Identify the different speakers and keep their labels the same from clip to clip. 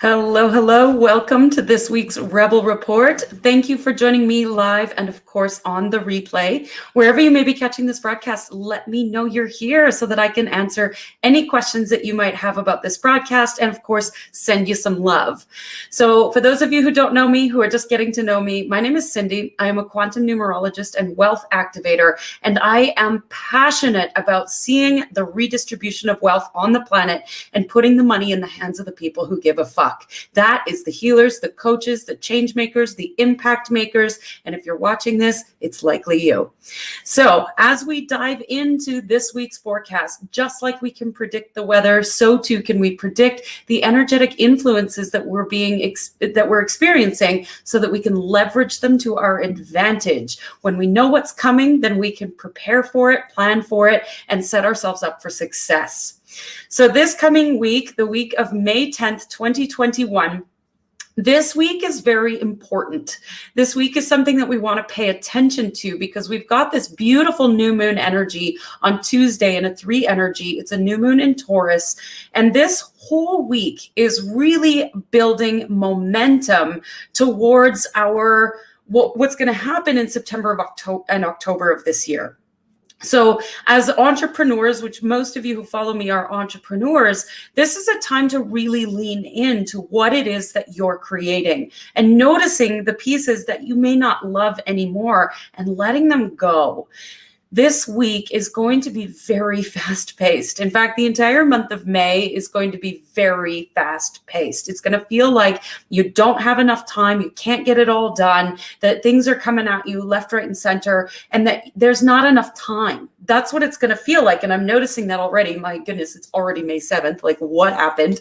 Speaker 1: Hello, hello. Welcome to this week's Rebel Report. Thank you for joining me live and, of course, on the replay. Wherever you may be catching this broadcast, let me know you're here so that I can answer any questions that you might have about this broadcast and, of course, send you some love. So for those of you who don't know me, who are just getting to know me, my name is Cindy. I am a quantum numerologist and wealth activator, and I am passionate about seeing the redistribution of wealth on the planet and putting the money in the hands of the people who give a fuck. That is the healers, the coaches, the change makers, the impact makers. And if you're watching this, it's likely you. So as we dive into this week's forecast, just like we can predict the weather, so too can we predict the energetic influences that we're experiencing so that we can leverage them to our advantage. When we know what's coming, then we can prepare for it, plan for it, and set ourselves up for success. So this coming week, the week of May 10th, 2021, this week is very important. This week is something that we want to pay attention to because we've got this beautiful new moon energy on Tuesday in a 3 energy. It's a new moon in Taurus. And this whole week is really building momentum towards what's going to happen in September and October of this year. So as entrepreneurs, which most of you who follow me are entrepreneurs, this is a time to really lean into what it is that you're creating and noticing the pieces that you may not love anymore and letting them go. This week is going to be very fast-paced. In fact, the entire month of May is going to be very fast-paced. It's going to feel like you don't have enough time, you can't get it all done, that things are coming at you left, right, and center, and that there's not enough time. That's what it's going to feel like, and I'm noticing that already. My goodness, it's already May 7th. Like, what happened?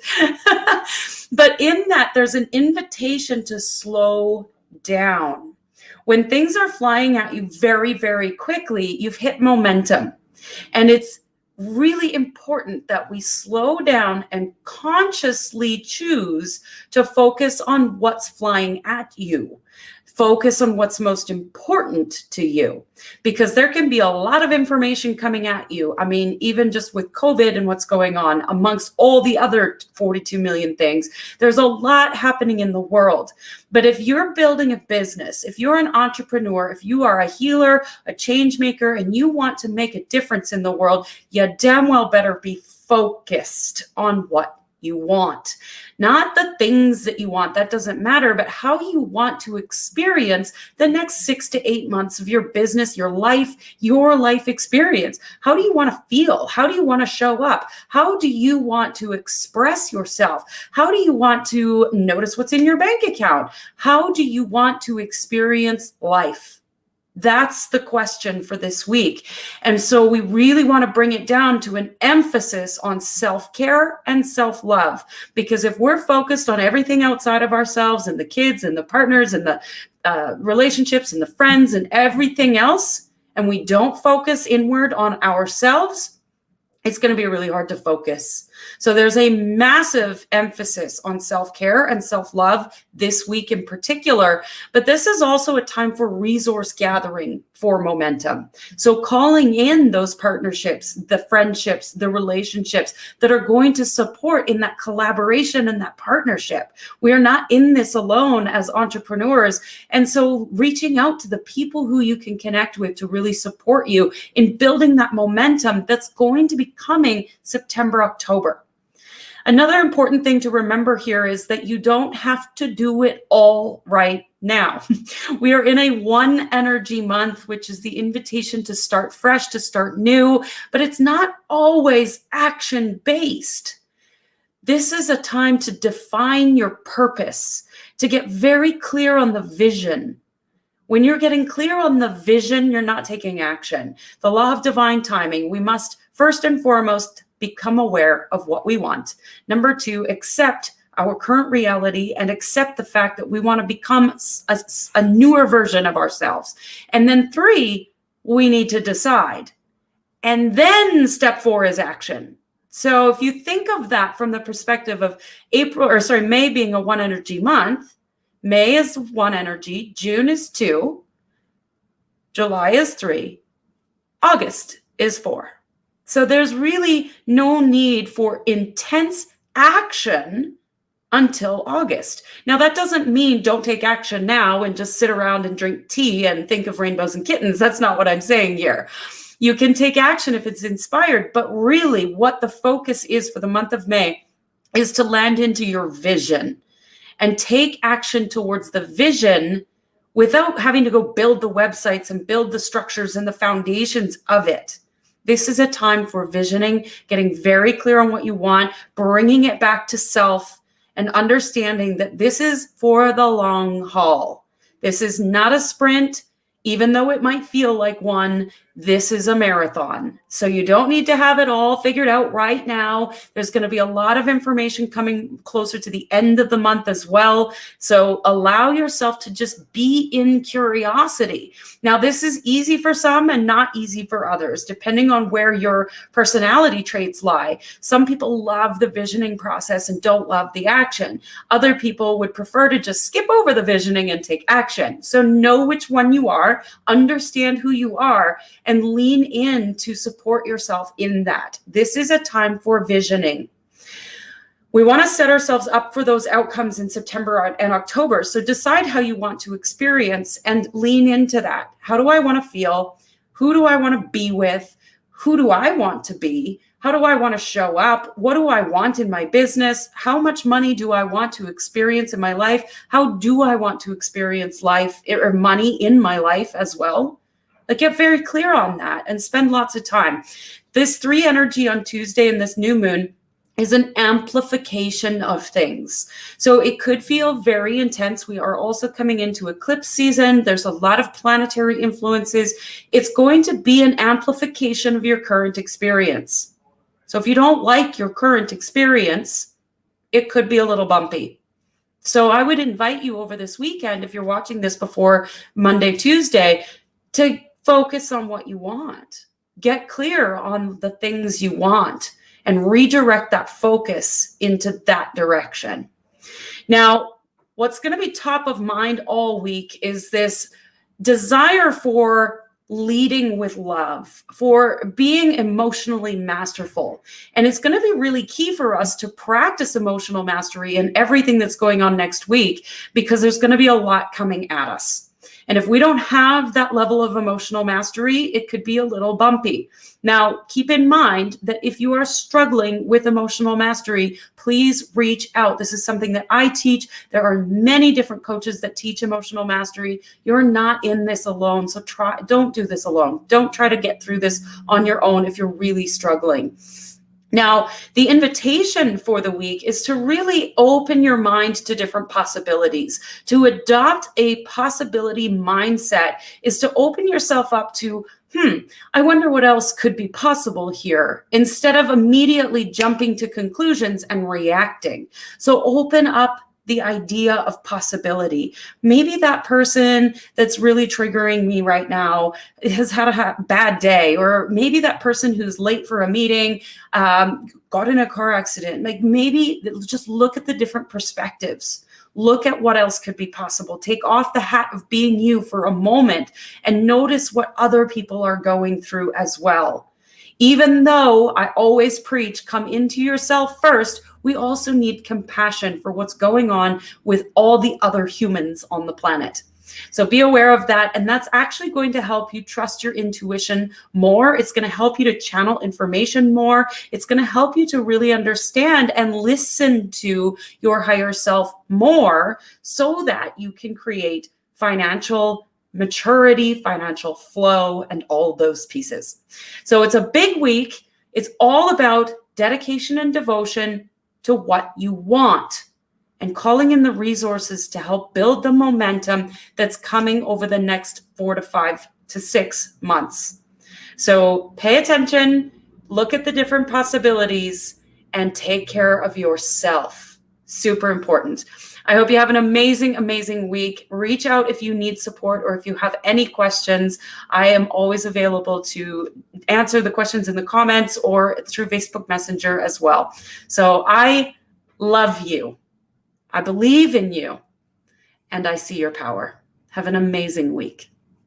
Speaker 1: But in that, there's an invitation to slow down. When things are flying at you very, very quickly, you've hit momentum. And it's really important that we slow down and consciously choose to focus on what's flying at you. Focus on what's most important to you, because there can be a lot of information coming at you. I mean, even just with COVID and what's going on amongst all the other 42 million things, there's a lot happening in the world. But if you're building a business, if you're an entrepreneur, if you are a healer, a change maker, and you want to make a difference in the world, you damn well better be focused on what you want. Not the things that you want, that doesn't matter, but how you want to experience the next 6 to 8 months of your business, your life experience. How do you want to feel? How do you want to show up? How do you want to express yourself? How do you want to notice what's in your bank account? How do you want to experience life? That's the question for this week. And so we really want to bring it down to an emphasis on self-care and self-love, because if we're focused on everything outside of ourselves and the kids and the partners and the relationships and the friends and everything else, and we don't focus inward on ourselves, it's going to be really hard to focus. So there's a massive emphasis on self-care and self-love this week in particular, but this is also a time for resource gathering for momentum. So calling in those partnerships, the friendships, the relationships that are going to support in that collaboration and that partnership. We are not in this alone as entrepreneurs. And so reaching out to the people who you can connect with to really support you in building that momentum that's going to be coming September, October. Another important thing to remember here is that you don't have to do it all right now. We are in a 1 energy month, which is the invitation to start fresh, to start new, but it's not always action-based. This is a time to define your purpose, to get very clear on the vision. When you're getting clear on the vision, you're not taking action. The law of divine timing, we must first and foremost become aware of what we want. Number 2, accept our current reality and accept the fact that we want to become a newer version of ourselves. And then 3, we need to decide. And then step 4 is action. So if you think of that from the perspective of May being a 1 energy month, May is 1 energy, June is 2, July is 3, August is 4. So there's really no need for intense action until August. Now, that doesn't mean don't take action now and just sit around and drink tea and think of rainbows and kittens. That's not what I'm saying here. You can take action if it's inspired, but really what the focus is for the month of May is to land into your vision and take action towards the vision without having to go build the websites and build the structures and the foundations of it. This is a time for visioning, getting very clear on what you want, bringing it back to self, and understanding that this is for the long haul. This is not a sprint, even though it might feel like one. This is a marathon. So you don't need to have it all figured out right now. There's going to be a lot of information coming closer to the end of the month as well. So allow yourself to just be in curiosity. Now, this is easy for some and not easy for others, depending on where your personality traits lie. Some people love the visioning process and don't love the action. Other people would prefer to just skip over the visioning and take action. So know which one you are, understand who you are, and lean in to support yourself in that. This is a time for visioning. We want to set ourselves up for those outcomes in September and October. So decide how you want to experience and lean into that. How do I want to feel? Who do I want to be with? Who do I want to be? How do I want to show up? What do I want in my business? How much money do I want to experience in my life? How do I want to experience life or money in my life as well? Like, get very clear on that and spend lots of time. This 3 energy on Tuesday and this new moon is an amplification of things. So it could feel very intense. We are also coming into eclipse season. There's a lot of planetary influences. It's going to be an amplification of your current experience. So if you don't like your current experience, it could be a little bumpy. So I would invite you over this weekend, if you're watching this before Monday, Tuesday, to focus on what you want. Get clear on the things you want and redirect that focus into that direction. Now, what's going to be top of mind all week is this desire for leading with love, for being emotionally masterful. And it's going to be really key for us to practice emotional mastery in everything that's going on next week, because there's going to be a lot coming at us. And if we don't have that level of emotional mastery, it could be a little bumpy. Now, keep in mind that if you are struggling with emotional mastery, please reach out. This is something that I teach. There are many different coaches that teach emotional mastery. You're not in this alone. So don't do this alone. Don't try to get through this on your own if you're really struggling. Now, the invitation for the week is to really open your mind to different possibilities. To adopt a possibility mindset is to open yourself up to, I wonder what else could be possible here, instead of immediately jumping to conclusions and reacting. So open up the idea of possibility. Maybe that person that's really triggering me right now has had a bad day, or maybe that person who's late for a meeting got in a car accident. Like, maybe just look at the different perspectives. Look at what else could be possible. Take off the hat of being you for a moment and notice what other people are going through as well. Even though I always preach, come into yourself first, we also need compassion for what's going on with all the other humans on the planet. So be aware of that. And that's actually going to help you trust your intuition more. It's going to help you to channel information more. It's going to help you to really understand and listen to your higher self more, so that you can create financial maturity, financial flow, and all those pieces. So it's a big week. It's all about dedication and devotion to what you want, and calling in the resources to help build the momentum that's coming over the next 4 to 5 to 6 months. So pay attention, look at the different possibilities, and take care of yourself. Super important. I hope you have an amazing, amazing week. Reach out if you need support or if you have any questions. I am always available to answer the questions in the comments or through Facebook Messenger as well. So I love you. I believe in you, and I see your power. Have an amazing week.